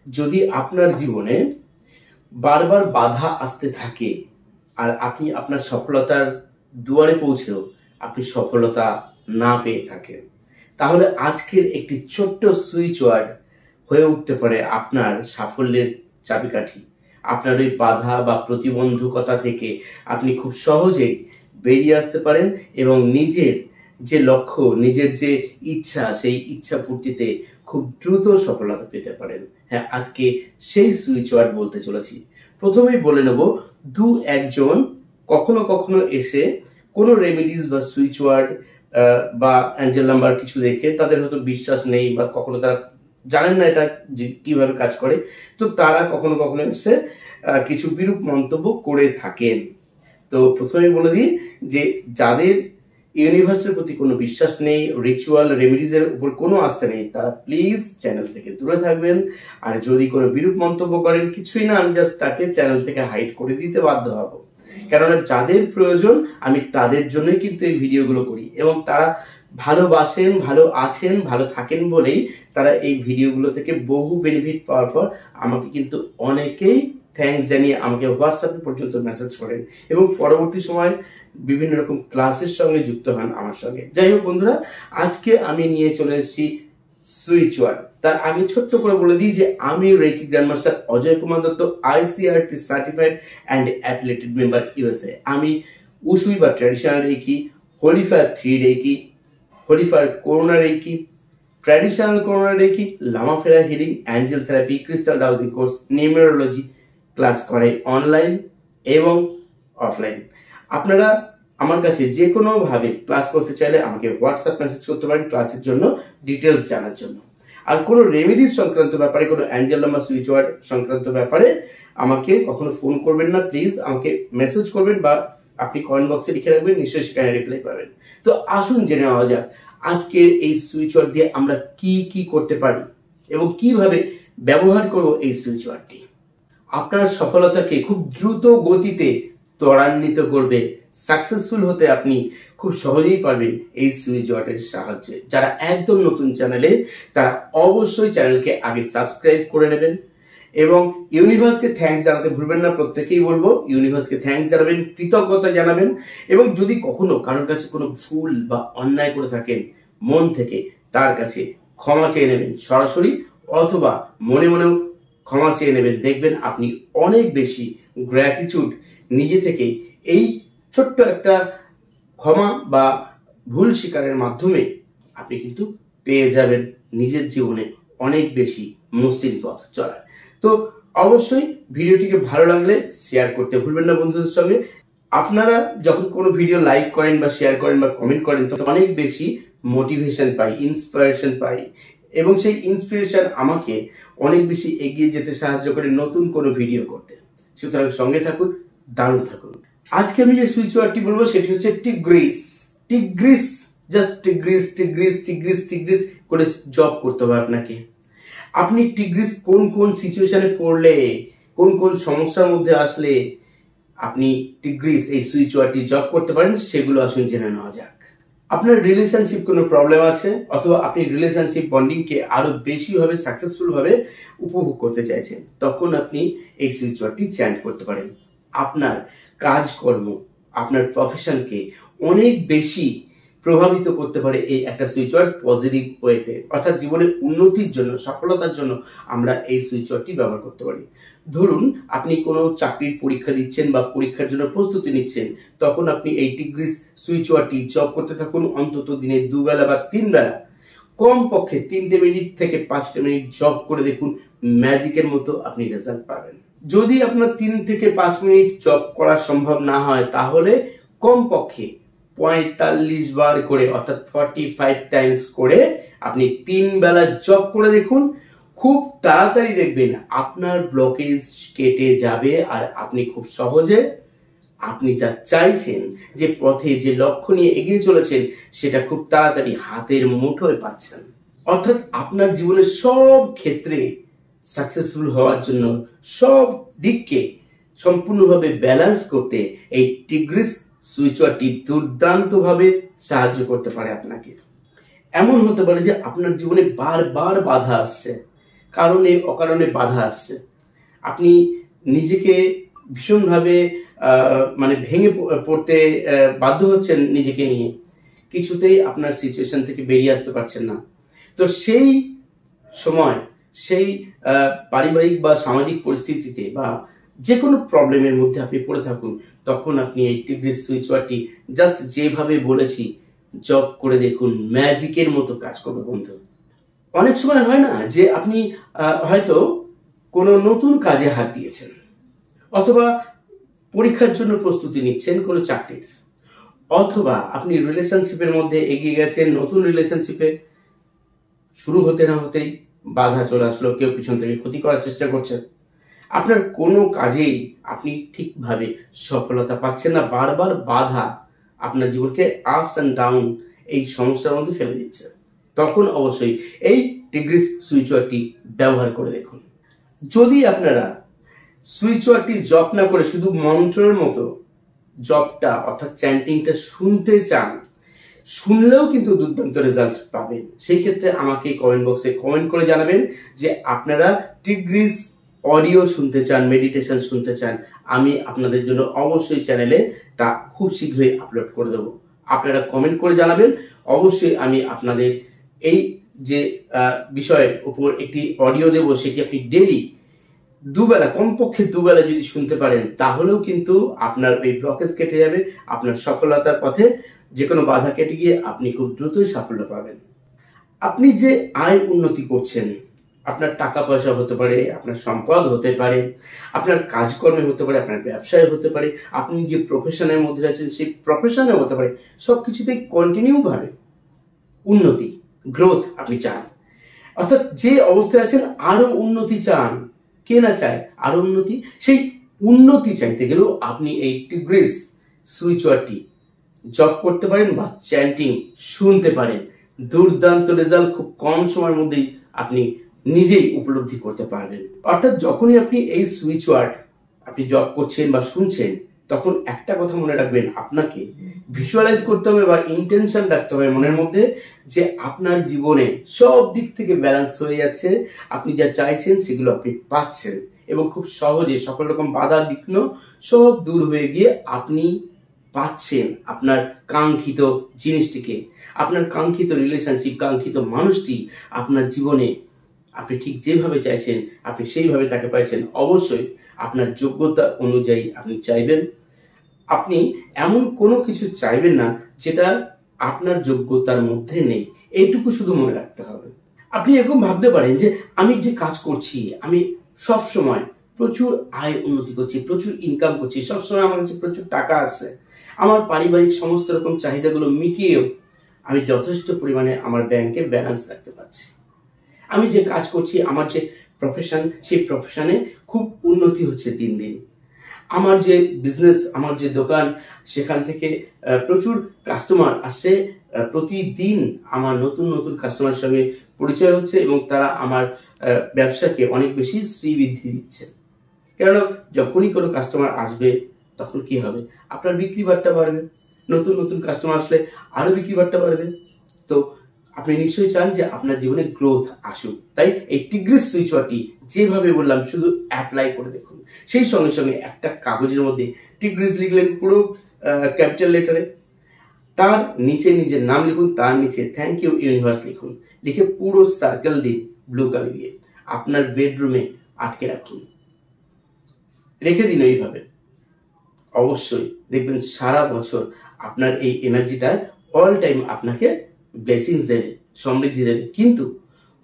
যদি আপনার জীবনে বারবার বাধা আসতে থাকে আর আপনি আপনার সফলতার দুয়ারে পৌঁছেও আপনি সফলতা না পেয়ে থাকেন, তাহলে আজকের একটি ছোট্ট সুইচ ওয়ার্ড হয়ে উঠতে পারে আপনার সাফল্যের চাবিকাঠি। আপনার ওই বাধা বা প্রতিবন্ধকতা থেকে আপনি খুব সহজেই বেরিয়ে আসতে পারেন এবং নিজের যে লক্ষ্য, নিজের যে ইচ্ছা, সেই ইচ্ছা পূর্তিতে খুব দ্রুত সফলতা পেতে পারেন। হ্যাঁ, আজকে সেই সুইচ ওয়ার্ড বলতে চলেছি। প্রথমেই বলে নেব, দু একজন কখনো কখনো এসে কোনো রেমেডিস বা সুইচ ওয়ার্ড বা অ্যাঞ্জেল নাম্বার কিছু দেখে তাদের হয়তো বিশ্বাস নেই বা কখনো তারা জানেন না এটা যে কিভাবে কাজ করে, তো তারা কখনো কখনো এসে কিছু বিরূপ মন্তব্য করে থাকেন। তো প্রথমেই বলে দিই যে যাদের ইউনিভার্সের প্রতি কোনো বিশ্বাস নেই, রিচুয়াল রেমেডিজের উপর কোনো আস্থা নেই, তারা প্লিজ চ্যানেল থেকে দূরে থাকবেন। আর যদি কোনো বিরূপ মন্তব্য করেন, কিছুই না, আমি জাস্ট তাকে চ্যানেল থেকে হাইড করে দিতে বাধ্য হব। কেননা যাদের প্রয়োজন আমি তাদের জন্যই কিন্তু এই ভিডিওগুলো করি এবং তারা ভালোবাসেন, ভালো আছেন, ভালো থাকেন বলেই তারা এই ভিডিওগুলো থেকে বহু বেনিফিট পাওয়ার পর আমাকে কিন্তু অনেকেই থ্যাঙ্কস জানিয়ে আমাকে হোয়াটসঅ্যাপে পর্যন্ত মেসেজ করেন এবং পরবর্তী সময় বিভিন্ন রকম ক্লাসের সঙ্গে যুক্ত হন আমার সঙ্গে। যাই হোক বন্ধুরা, আজকে আমি নিয়ে চলে এসেছি সুইচ ওয়ার্ড। তার আগে ছোট্ট করে বলে দিই যে আমি reiki grandmaster Ajay Kumar Dutta, ICRT certified and affiliated member USA। আমি উসুই বা traditional reiki, holy fire 3 reiki, holy fire corona reiki, traditional corona reiki, lama fera healing, angel therapy, crystal dowsing course, numerology class করাই অনলাইন এবং অফলাইন। আপনারা আমার কাছে যে কোনোভাবে ক্লাস করতে চাইলে আমাকে হোয়াটসঅ্যাপ মেসেজ করতে পারেন ক্লাসের জন্য ডিটেলস জানার জন্য। আর কোনো রেমেডিস সংক্রান্ত ব্যাপারে, কোনো অ্যাঞ্জেল নাম্বার সুইচ ওয়ার্ড সংক্রান্ত ব্যাপারে আমাকে কখনো ফোন করবেন না, প্লিজ আমাকে মেসেজ করবেন বা আপনি কমেন্ট বক্সে লিখে রাখবেন, নিশ্চয়ই সেখানে রিপ্লাই পাবেন। তো আসুন জেনে নেওয়া যাক আজকের এই সুইচ ওয়ার্ড দিয়ে আমরা কি কি করতে পারি এবং কিভাবে ব্যবহার করব এই সুইচ ওয়ার্ডটি। আপনার সফলতাকে খুব দ্রুত গতিতে ত্বরান্বিত করবে। সাকসেসফুল হতে আপনি খুব সহজেই পারবেন এই সুইচ ওয়ার্ডের সাহায্যে। যারা একদম নতুন চ্যানেলে, তারা অবশ্যই চ্যানেলকে আগে সাবস্ক্রাইব করে নেবেন এবং ইউনিভার্সকে থ্যাঙ্কস জানাতে ভুলবেন না। প্রত্যেকেই বলবো ইউনিভার্সকে থ্যাঙ্কস জানাবেন, কৃতজ্ঞতা জানাবেন এবং যদি কখনো কারোর কাছে কোনো ভুল বা অন্যায় করে থাকেন, মন থেকে তার কাছে ক্ষমা চেয়ে নেবেন, সরাসরি অথবা মনে মনেও ক্ষমা চেয়ে নেবেন। দেখবেন আপনি অনেক বেশি গ্র্যাটিটিউড নিজে থেকে এই ছোট্ট একটা ক্ষমা বা ভুল স্বীকারের মাধ্যমে আপনি কিন্তু পেয়ে যাবেন নিজের জীবনে অনেক বেশি মসৃণ পথ চলার। তো অবশ্যই ভিডিওটিকে ভালো লাগলে শেয়ার করতে ভুলবেন না বন্ধুদের সঙ্গে। আপনারা যখন কোনো ভিডিও লাইক করেন বা শেয়ার করেন বা কমেন্ট করেন, তখন অনেক বেশি মোটিভেশন পাই, ইন্সপিরেশন পাই এবং সেই ইন্সপিরেশন আমাকে অনেক বেশি এগিয়ে যেতে সাহায্য করে নতুন কোনো ভিডিও করতে। সুতরাং সঙ্গে থাকুন, দারুণ থাকুন। আজকে আমি যে সুইচ ওয়ার্ডটি বলবো সেটি হচ্ছে টিগ্রিস। টিগ্রিস, জাস্ট টিগ্রিস টিগ্রিস টিগ্রিস টিগ্রিস করে জব করতে হবে আপনাকে। আপনি টিগ্রিস কোন কোন সিচুয়েশনে পড়লে, কোন কোন সমস্যার মধ্যে আসলে আপনি টিগ্রিস এই সুইচ ওয়ার্ডটি জব করতে পারেন, সেগুলো আসুন জেনে নেওয়া যাক। আপনার রিলেশনশিপ কোনো প্রবলেম আছে অথবা আপনি রিলেশনশিপ বন্ডিংকে আরো বেশি ভাবে সাকসেসফুল ভাবে উপভোগ করতে চাইছেন, তখন আপনি এই সুইচ ওয়ার্ডটি চ্যান্ট করতে পারেন। আপনার কাজকর্ম, আপনার প্রফেশনকে অনেক বেশি প্রভাবিত করতে পারে এই একটা সুইচ ওয়ার্ড পজিটিভ ওয়েতে, অর্থাৎ জীবনের উন্নতির জন্য, সফলতার জন্য আমরা এই সুইচ ওয়ার্ডটি ব্যবহার করতে পারি। ধরুন আপনি কোনো চাকরির পরীক্ষা দিচ্ছেন বা পরীক্ষার জন্য প্রস্তুতি নিচ্ছেন, তখন আপনি এই টিগ্রিস সুইচ ওয়ার্ডটি জব করতে থাকুন অন্তত দিনে 2 বেলা বা 3 বেলা, কমপক্ষে 3টে মিনিট থেকে 5টে মিনিট জব করে দেখুন, ম্যাজিকের মতো আপনি রেজাল্ট পাবেন। যদি আপনার 3 থেকে 5 মিনিট জব করা সম্ভব না হয়, তাহলে কমপক্ষে 45 বার করে, অর্থাৎ 45 টাইমস করে আপনি 3 বেলা জব করে দেখুন। খুব তাড়াতাড়ি দেখবেন আপনার ব্লকেজ কেটে যাবে আর আপনি খুব সহজে আপনি যা চাইছেন, যে পথে যে লক্ষ্য নিয়ে এগিয়ে চলেছেন, সেটা খুব তাড়াতাড়ি হাতের মুঠোয় পাচ্ছেন। অর্থাৎ আপনার জীবনের সব ক্ষেত্রে সাকসেসফুল হওয়ার জন্য, সব দিককে সম্পূর্ণভাবে ব্যালেন্স করতে এই টিগ্রিস সুইচ ওয়ার্ডটি দুর্দান্তভাবে সাহায্য করতে পারে আপনাকে। এমন হতে পারে যে আপনার জীবনে বারবার বাধা আসছে, কারণে অকারণে বাধা আসছে, আপনি নিজেকে ভীষণভাবে মানে ভেঙে পড়তে বাধ্য হচ্ছেন নিজেকে নিয়ে, কিছুতেই আপনার সিচুয়েশন থেকে বেরিয়ে আসতে পারছেন না। তো সেই সময় সেই পারিবারিক বা সামাজিক পরিস্থিতিতে বা যে কোনো প্রবলেমের মধ্যে আপনি পড়ে থাকুন, তখন আপনি এই টিগ্রিস সুইচ ওয়ার্ডটি জাস্ট যেভাবে বলেছি জব করে দেখুন, ম্যাজিকের মতো কাজ করবে বন্ধু। অনেক সময় হয় না যে আপনি হয়তো কোনো নতুন কাজে হাত দিয়েছেন, অথবা পরীক্ষার জন্য প্রস্তুতি নিচ্ছেন কোনো চাকরির, অথবা আপনি রিলেশনশিপের মধ্যে এগিয়ে গেছেন, নতুন রিলেশনশিপে শুরু হতে না হতেই বাধা চলে আসলো, কেউ পিছন থেকে ক্ষতি করার চেষ্টা করছে, আপনার কোনো কাজেই আপনি ঠিকভাবে সফলতা পাচ্ছেন না, বারবার বাধা আপনার জীবনকে আপস অ্যান্ড ডাউন এই সমস্যার মধ্যে ফেলে দিচ্ছে, তখন অবশ্যই এই টিগ্রিস সুইচ ওয়ার্ডটি ব্যবহার করে দেখুন। যদি আপনারা সুইচ ওয়ার্ডটি জপ না করে শুধু মন্ত্রের মতো জপটা অর্থাৎ চ্যান্টিংটা শুনতে চান, শুনলেও কিন্তু দুর্দান্ত রেজাল্ট পাবেন। সেই ক্ষেত্রে আমাকে কমেন্ট বক্সে কমেন্ট করে জানাবেন যে আপনারা টিগ্রিস অডিও শুনতে চান, মেডিটেশন শুনতে চান। আমি আপনাদের জন্য অবশ্যই চ্যানেলে তা খুব শীঘ্রই আপলোড করে দেবো। আপনারা কমেন্ট করে জানাবেন, অবশ্যই আমি আপনাদের এই যে বিষয়ের উপর একটি অডিও দেব, সেটি আপনি ডেলি দুবেলা, কমপক্ষে দুবেলা যদি শুনতে পারেন, তাহলেও কিন্তু আপনার এই ব্লকেজ কেটে যাবে, আপনার সফলতার পথে যে কোনো বাধা কেটে গিয়ে আপনি খুব দ্রুতই সাফল্য পাবেন। আপনি যে আয় উন্নতি করছেন, আপনার টাকা পয়সা হতে পারে, আপনার সম্পদ হতে পারে, আপনার কাজকর্মে হতে পারে, আপনার ব্যবসায় হতে পারে, আপনি যে প্রফেশনের মধ্যে আছেন সেই প্রফেশনে হতে পারে, সবকিছুতেই কন্টিনিউ ভাবে উন্নতি, গ্রোথ আপনি চান, অর্থাৎ যে অবস্থায় আছেন আরো উন্নতি চান। কে না চায় আরো উন্নতি? সেই উন্নতি চাইতে গেলেও আপনি এই টিগ্রিস সুইচ ওয়ার্ডটি জপ করতে পারেন বা চ্যান্টিং শুনতে পারেন। দুর্দান্ত রেজাল্ট খুব কম সময়ের মধ্যেই আপনি নিজেই উপলব্ধি করতে পারবেন। অর্থাৎ যখনই আপনি এই সুইচ ওয়ার্ড আপনি জপ করছেন বা শুনছেন, তখন একটা কথা মনে রাখবেন, আপনাকে ভিজুয়ালাইজ করতে হবে বা ইন্টেনশন রাখতে হবে মনের মধ্যে যে আপনার জীবনে সব দিক থেকে ব্যালেন্স হয়ে যাচ্ছে, আপনি যা চাইছেন সেগুলো আপনি পাচ্ছেন, এবং খুব সহজে সকল রকম বাধা বিঘ্ন সব দূর হয়ে গিয়ে আপনি পাচ্ছেন আপনার কাঙ্ক্ষিত জিনিসটিকে, আপনার কাঙ্ক্ষিত রিলেশনশিপ, কাঙ্ক্ষিত মানুষটি আপনার জীবনে আপনি ঠিক যেভাবে চাইছেন আপনি সেইভাবে তাকে পাইছেন। অবশ্যই আপনার যোগ্যতা অনুযায়ী আপনি চাইবেন। আপনি এমন কোনো কিছু চাইবেন না যেটা আপনার যোগ্যতার মধ্যে নেই, এইটুকু শুধু মনে রাখতে হবে। আপনি এরকম ভাবতে পারেন যে আমি যে কাজ করছি, আমি সব সময় প্রচুর আয় উন্নতি করছি, প্রচুর ইনকাম করছি, সবসময় আমার কাছে প্রচুর টাকা আসছে, আমার পারিবারিক সমস্ত রকম চাহিদাগুলো মিটিয়েও আমি যথেষ্ট পরিমাণে আমার ব্যাংকে ব্যালেন্স রাখতে পারছি। আমি যে কাজ করছি, আমার যে প্রফেশন, সেই প্রফেশনে খুব উন্নতি হচ্ছে দিন দিন। আমার যে বিজনেস, আমার যে দোকান, সেখান থেকে প্রচুর কাস্টমার আসছে, প্রতিদিন আমার নতুন নতুন কাস্টমারের সঙ্গে পরিচয় হচ্ছে এবং তারা আমার ব্যবসাকে অনেক বেশি শ্রীবৃদ্ধি দিচ্ছে। কেননা যখনই কোনো কাস্টমার আসবে তখন কি হবে, আপনার বিক্রি বাট্টা বাড়বে, নতুন নতুন কাস্টমার আসলে আরো বিক্রি বাট্টা বাড়বে। তো আপনি নিশ্চয়ই চান যে আপনার জীবনে গ্রোথ আসুক, তাই এই টিগ্রিস সুইচ ওয়ার্ডটি যেভাবে বললাম শুধু অ্যাপ্লাই করে দেখুন। সেই সঙ্গে সঙ্গে একটা কাগজের মধ্যে টিগ্রিস লিখলেন পুরো ক্যাপিটাল লেটারে, তার নিচে নিজের নাম লিখুন, তার নিচে থ্যাংক ইউ ইউনিভার্স লিখুন, লিখে পুরো সার্কেল দিন ব্লু কালি দিয়ে, আপনার বেডরুমে আটকে রাখুন, রেখে দিন এইভাবে। অবশ্যই দেখবেন সারা বছর আপনার এই এনার্জিটা অল টাইম আপনাকে ব্লেসিংস দেবে, সমৃদ্ধি দেবে। কিন্তু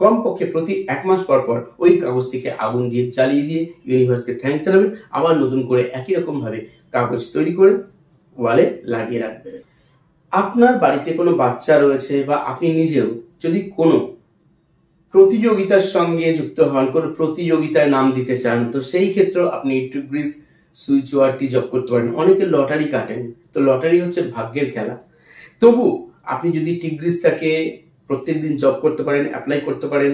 কমপক্ষে প্রতি 1 মাস পর পর ওই কাগজটিকে আগুন দিয়ে জ্বালিয়ে দিয়ে ইউনিভার্সকে থ্যাঙ্কস জানাবেন, আবার নতুন করে একই রকম ভাবে কাগজ তৈরি করে ওয়ালে লাগিয়ে রাখবেন। আপনার বাড়িতে কোনো বাচ্চা রয়েছে বা আপনি নিজেও যদি কোনো প্রতিযোগিতার সঙ্গে যুক্ত হন, কোনো প্রতিযোগিতায় নাম দিতে চান, তো সেই ক্ষেত্রেও আপনি টিগ্রিস সুইচ ওয়ার্ডটি জপ করতে পারেন। অনেকে লটারি কাটেন, তো লটারি হচ্ছে ভাগ্যের খেলা। তবু আপনি যদি টিগ্রিসটাকে প্রত্যেকদিন জপ করতে পারেন, অ্যাপ্লাই করতে পারেন,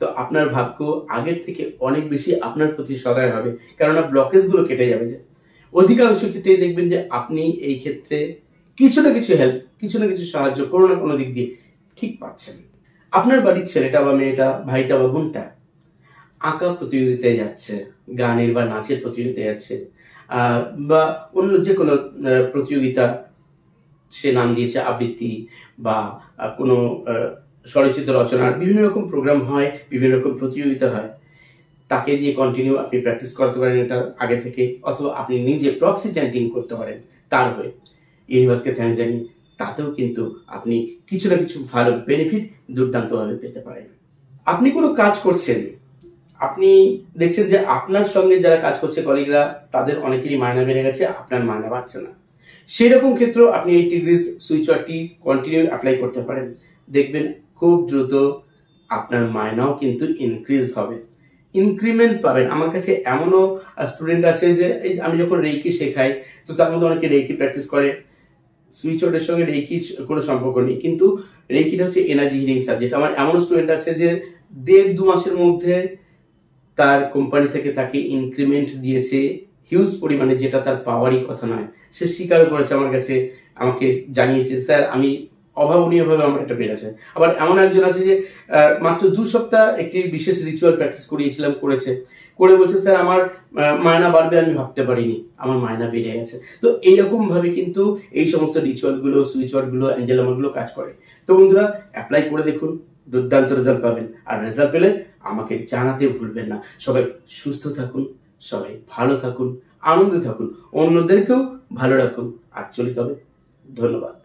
তো আপনার ভাগ্য আগের থেকে অনেক বেশি আপনার প্রতি সদয় হবে, কেননা ব্লকেজগুলো কেটে যাবে। যে অধিকাংশ ক্ষেত্রেই দেখবেন যে আপনি এই ক্ষেত্রে কিছু না কিছু হেল্প, কিছু না কিছু সাহায্য কোনো না কোনো দিক দিয়ে ঠিক পাচ্ছেন। আপনার বাড়ির ছেলেটা বা মেয়েটা, ভাইটা বা বোনটা আঁকা প্রতিযোগিতায় যাচ্ছে, গানের বা নাচের প্রতিযোগিতায় যাচ্ছে, বা অন্য যে কোনো প্রতিযোগিতা, সে নাম দিয়েছে আবৃত্তি বা কোনো স্বরচিত রচনার বিভিন্ন রকম প্রোগ্রাম হয়, বিভিন্ন রকম প্রতিযোগিতা হয়, তাকে দিয়ে কন্টিনিউ আপনি প্র্যাকটিস করতে পারেন এটা আগে থেকে, অথবা আপনি নিজে প্রক্সি চ্যান্টিং করতে পারেন তার হয়ে ইউনিভার্সকে থ্যাঙ্কস জানিয়ে। তাতেও কিন্তু আপনি কিছু না কিছু ভালো বেনিফিট দুর্দান্তভাবে পেতে পারেন। আপনি কোনো কাজ করছেন, আপনি দেখছেন যে আপনার সঙ্গে যারা কাজ করছে কলিগরা, তাদের অনেকেরই মায়না বেড়ে গেছে, আপনার মায়না বাড়ছে না। সেরকম ক্ষেত্রেও আপনি 80 ডিগ্রিজ সুইচ ওয়ার্কটি কন্টিনিউ অ্যাপ্লাই করতে পারেন। দেখবেন খুব দ্রুত আপনার মায়নাও কিন্তু ইনক্রিজ হবে, ইনক্রিমেন্ট পাবেন। আমার কাছে এমনও স্টুডেন্ট আছে যে আমি যখন রেইকি শেখাই, তো তার মধ্যে অনেকে রেইকি প্র্যাকটিস করে, সুইচ ওয়ার্ডের সঙ্গে রেইকির কোনো সম্পর্ক নেই, কিন্তু রেইকিটা হচ্ছে এনার্জি হিলিং সাবজেক্ট। আমার এমন স্টুডেন্ট আছে যে 1.5-2 মাসের মধ্যে তার কোম্পানি থেকে তাকে ইনক্রিমেন্ট দিয়েছে হিউজ পরিমাণে, যেটা তার পাওয়ারই কথা নয়। সে স্বীকার করেছে আমার কাছে, আমাকে জানিয়েছে, স্যার আমি অভাবনীয়ভাবে আমার এটা বেড়েছে। আবার এমন একজন আছে যে মাত্র 2 সপ্তাহ একটি বিশেষ রিচুয়াল প্র্যাকটিস করিয়েছিলাম, করে বলছে স্যার আমার মায়না বাড়বে আমি ভাবতে পারিনি, আমার মায়না বেড়ে গেছে। তো এইরকম ভাবে কিন্তু এই সমস্ত রিচুয়ালগুলো, সুইচ ওয়ার্ডগুলো, অ্যাঞ্জেলামাগুলো কাজ করে। তো বন্ধুরা, অ্যাপ্লাই করে দেখুন, দুর্দান্ত রেজাল্ট পাবেন। আর রেজাল্ট পেলে আমাকে জানাতে ভুলবেন না। সবাই সুস্থ থাকুন, সবাই ভালো থাকুন, আনন্দে থাকুন, অন্যদেরকেও ভালো রাখুন। আর চলিত হবে। ধন্যবাদ।